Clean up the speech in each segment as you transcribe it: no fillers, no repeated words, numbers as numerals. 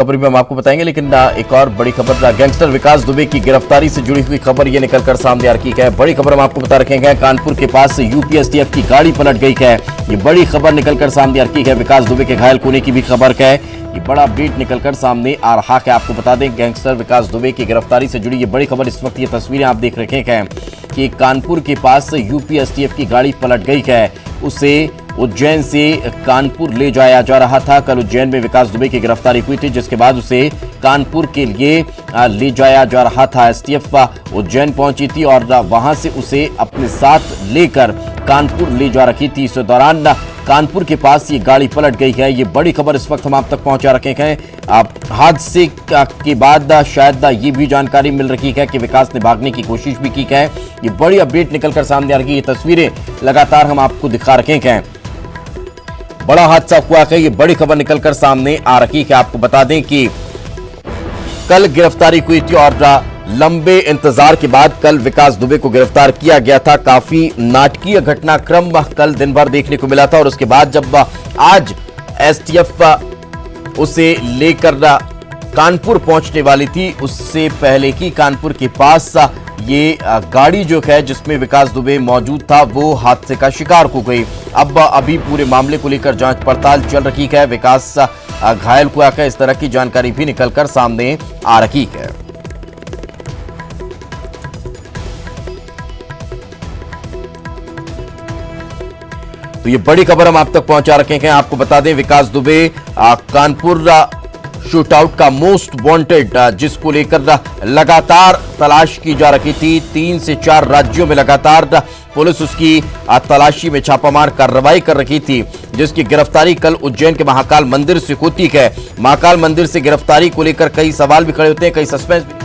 खबर भी हम आपको बताएंगे, लेकिन एक और बड़ी खबर गैंगस्टर विकास दुबे की गिरफ्तारी से जुड़ी हुई खबर ये निकलकर सामने आ रही है। बड़ी खबर हम आपको बता रखे हैं, कानपुर के पास यूपी एसटीएफ की गाड़ी पलट गई है। ये बड़ी खबर निकलकर सामने आ रही है। विकास दुबे के घायल होने की भी खबर है। ये बड़ा अपडेट निकलकर सामने आ रहा है। आपको बता दें, गैंगस्टर विकास दुबे की गिरफ्तारी से जुड़ी ये बड़ी खबर। इस वक्त ये तस्वीरें आप देख रखे हैं कि कानपुर के पास यूपी एसटीएफ की गाड़ी पलट गई है। उसे उज्जैन से कानपुर ले जाया जा रहा था। कल उज्जैन में विकास दुबे की गिरफ्तारी हुई थी, जिसके बाद उसे कानपुर के लिए ले जाया जा रहा था। एसटीएफ उज्जैन पहुंची थी और वहां से उसे अपने साथ लेकर कानपुर ले जा रही थी। इस दौरान कानपुर के पास ये गाड़ी पलट गई है। ये बड़ी खबर इस वक्त हम आप तक पहुंचा रखे हैं। हादसे के बाद शायद ये भी जानकारी मिल रही है कि विकास ने भागने की कोशिश भी की है। ये बड़ी अपडेट निकलकर सामने आ रही है। ये तस्वीरें लगातार हम आपको दिखा रखे हैं। बड़ा हादसा हुआ है। ये बड़ी खबर निकलकर सामने आ रही है। आपको बता दें कि कल गिरफ्तारी हुई थी और लंबे इंतजार के बाद कल विकास दुबे को गिरफ्तार किया गया था। काफी नाटकीय घटनाक्रम कल दिन भर देखने को मिला था और उसके बाद जब आज एसटीएफ उसे लेकर कानपुर पहुंचने वाली थी, उससे पहले ही कानपुर के पास ये गाड़ी जो है जिसमें विकास दुबे मौजूद था वो हादसे का शिकार हो गई। अब अभी पूरे मामले को लेकर जांच पड़ताल चल रही है। विकास घायल हुआ है, इस तरह की जानकारी भी निकलकर सामने आ रही है। तो ये बड़ी खबर हम आप तक पहुंचा रखे हैं। आपको बता दें, विकास दुबे कानपुर शूटआउट का मोस्ट वांटेड, जिसको लेकर लगातार तलाश की जा रही थी। 3 से 4 राज्यों में लगातार पुलिस उसकी तलाशी में छापामार कार्रवाई कर रही थी, जिसकी गिरफ्तारी कल उज्जैन के महाकाल मंदिर से होती है। महाकाल मंदिर से गिरफ्तारी को लेकर कई सवाल भी खड़े होते हैं, कई सस्पेंस भी।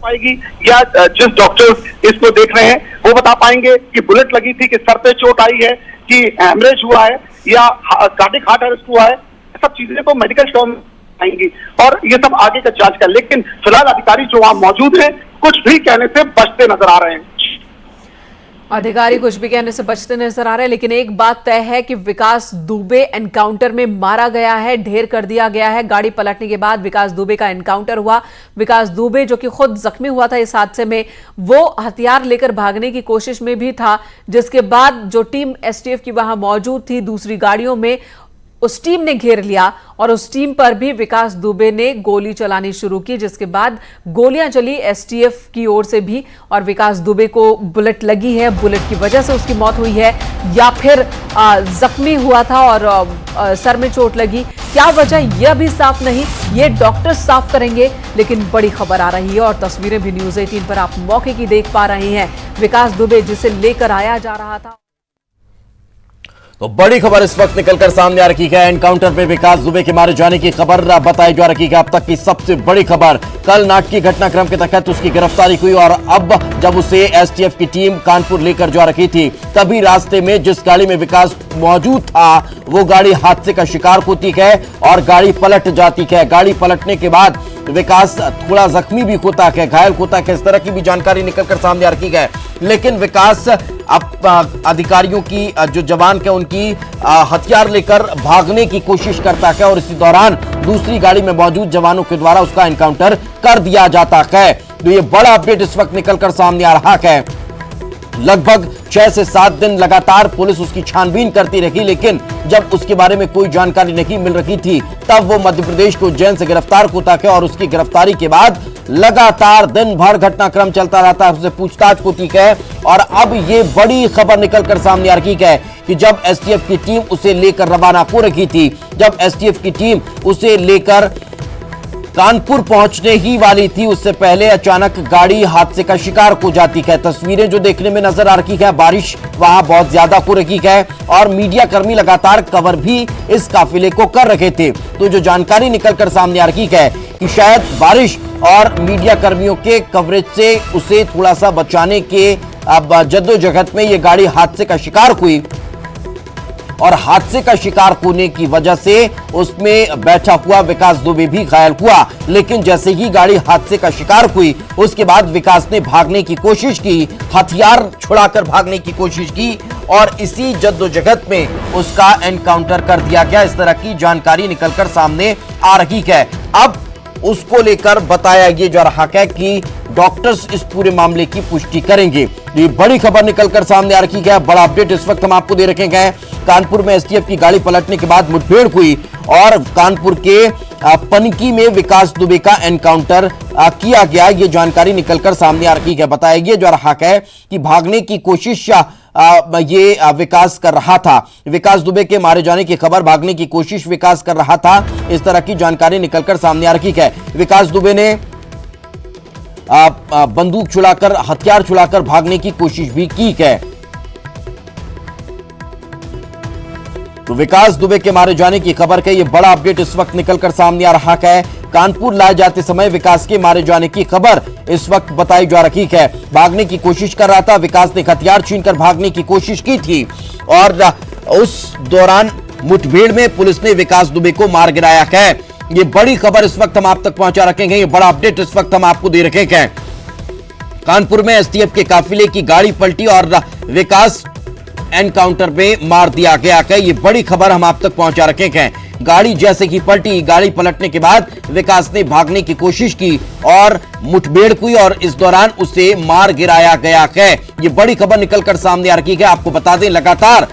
पाएगी या जिस डॉक्टर इसको देख रहे हैं वो बता पाएंगे कि बुलेट लगी थी, कि सर पे चोट आई है, कि हैमरेज हुआ है या कार्डिक हार्ट अरेस्ट हुआ है। सब चीजें तो मेडिकल स्टोर में आएंगी और ये सब आगे का जांच कर। लेकिन फिलहाल अधिकारी जो वहां मौजूद हैं कुछ भी कहने से बचते नजर आ रहे हैं। अधिकारी कुछ भी कहने से बचते नजर आ रहे हैं, लेकिन एक बात तय है कि विकास दुबे एनकाउंटर में मारा गया है, ढेर कर दिया गया है। गाड़ी पलटने के बाद विकास दुबे का एनकाउंटर हुआ। विकास दुबे जो कि खुद जख्मी हुआ था इस हादसे में, वो हथियार लेकर भागने की कोशिश में भी था, जिसके बाद जो टीम एसटीएफ की वहां मौजूद थी दूसरी गाड़ियों में, उस टीम ने घेर लिया और उस टीम पर भी विकास दुबे ने गोली चलानी शुरू की, जिसके बाद गोलियां चली एसटीएफ की ओर से भी और विकास दुबे को बुलेट लगी है। बुलेट की वजह से उसकी मौत हुई है या फिर जख्मी हुआ था और सर में चोट लगी। क्या वजह यह भी साफ नहीं, ये डॉक्टर साफ करेंगे। लेकिन बड़ी खबर आ रही है और तस्वीरें भी न्यूज़ 18 पर आप मौके की देख पा रहे हैं। विकास दुबे जिसे लेकर आया जा रहा था। तो बड़ी खबर इस वक्त निकलकर सामने आ रही है। एनकाउंटर में विकास दुबे के मारे जाने की खबर बताई जा रही है। अब तक की सबसे बड़ी खबर, कल नाटकीय घटनाक्रम के तहत उसकी गिरफ्तारी हुई और अब जब उसे एसटीएफ की टीम कानपुर लेकर जा रही थी, तभी रास्ते में जिस गाड़ी में विकास मौजूद था वो गाड़ी हादसे का शिकार होती है और गाड़ी पलट जाती है। गाड़ी पलटने के बाद विकास थोड़ा जख्मी भी होता है, घायल होता है। इस तरह की भी जानकारी निकलकर सामने आ रही है। लेकिन विकास अब अधिकारियों की जो जवान है उनकी हथियार लेकर भागने की कोशिश करता है और इसी दौरान दूसरी गाड़ी में मौजूद जवानों के द्वारा उसका एनकाउंटर कर दिया जाता है। तो ये बड़ा अपडेट इस वक्त निकलकर सामने आ रहा है। लगभग 6 से 7 दिन लगातार पुलिस उसकी छानबीन करती रही, लेकिन जब उसके बारे में कोई जानकारी नहीं मिल रही थी तब वो मध्य प्रदेश के उज्जैन से गिरफ्तार होता है और उसकी गिरफ्तारी के बाद लगातार दिन भर घटनाक्रम चलता रहता है, उससे पूछताछ होती है। और अब ये बड़ी खबर निकलकर सामने आ रही है कि जब एसटीएफ की टीम उसे लेकर रवाना हो रही थी, जब एसटीएफ की टीम उसे लेकर कानपुर पहुंचने ही वाली थी, उससे पहले अचानक गाड़ी हादसे का शिकार हो जाती है। तस्वीरें जो देखने में नजर आ रही है, बारिश वहां बहुत ज्यादा हो रही है और मीडिया कर्मी लगातार कवर भी इस काफिले को कर रहे थे। तो जो जानकारी निकलकर सामने आ रही है कि शायद बारिश और मीडिया कर्मियों के कवरेज से उसे थोड़ा सा बचाने के अब जद्दोजहद में ये गाड़ी हादसे का शिकार हुई और हादसे का शिकार होने की वजह से उसमें बैठा हुआ विकास दुबे भी घायल हुआ। लेकिन जैसे ही गाड़ी हादसे का शिकार हुई उसके बाद विकास ने भागने की कोशिश की, हथियार छुड़ाकर भागने की कोशिश की और इसी जद्दोजहद में उसका एनकाउंटर कर दिया गया। इस तरह की जानकारी निकलकर सामने आ रही है। अब उसको लेकर बताया ये जा रहा है कि डॉक्टर्स इस पूरे मामले की पुष्टि करेंगे। ये बड़ी खबर निकलकर सामने आ रही है। बड़ा अपडेट इस वक्त हम आपको दे रखे हैं। कानपुर में एसटीएफ की गाड़ी पलटने के बाद मुठभेड़ हुई और कानपुर के पनकी में विकास दुबे का एनकाउंटर किया गया। ये जानकारी निकलकर सामने आ रही है। बताया ये जा रहा है कि भागने की कोशिश ये विकास कर रहा था। विकास दुबे के मारे जाने की खबर, भागने की कोशिश विकास कर रहा था, इस तरह की जानकारी निकलकर सामने आ रही है। विकास दुबे ने बंदूक छुड़ाकर, हथियार छुड़ाकर भागने की कोशिश भी की है। तो विकास दुबे के मारे जाने की खबर है। यह बड़ा अपडेट इस वक्त निकलकर सामने आ रहा है। कानपुर लाए जाते समय विकास के मारे जाने की खबर इस वक्त बताई जा रही है। भागने की कोशिश कर रहा था, विकास ने हथियार छीनकर भागने की कोशिश की थी और उस दौरान मुठभेड़ में पुलिस ने विकास दुबे को मार गिराया है। ये बड़ी खबर इस वक्त हम आप तक पहुंचा रखेंगे। ये बड़ा अपडेट इस वक्त हम आपको दे रखे हैं। कानपुर में एसटीएफ के काफिले की गाड़ी पलटी और विकास एनकाउंटर में मार दिया गया है। ये बड़ी खबर हम आप तक पहुंचा रखे हैं। गाड़ी जैसे कि पलटी, गाड़ी पलटने के बाद विकास ने भागने की कोशिश की और मुठभेड़ हुई और इस दौरान उसे मार गिराया गया है। ये बड़ी खबर निकलकर सामने आ रही है। आपको बता दें, लगातार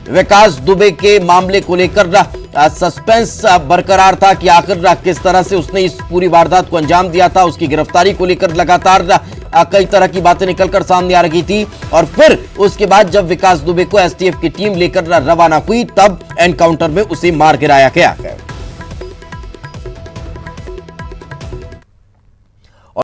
विकास दुबे के मामले को लेकर सस्पेंस बरकरार था कि आखिर किस तरह से उसने इस पूरी वारदात को अंजाम दिया था। उसकी गिरफ्तारी को लेकर लगातार कई तरह की बातें निकलकर सामने आ रही थी और फिर उसके बाद जब विकास दुबे को एसटीएफ की टीम लेकर रवाना हुई तब एनकाउंटर में उसे मार गिराया गया है।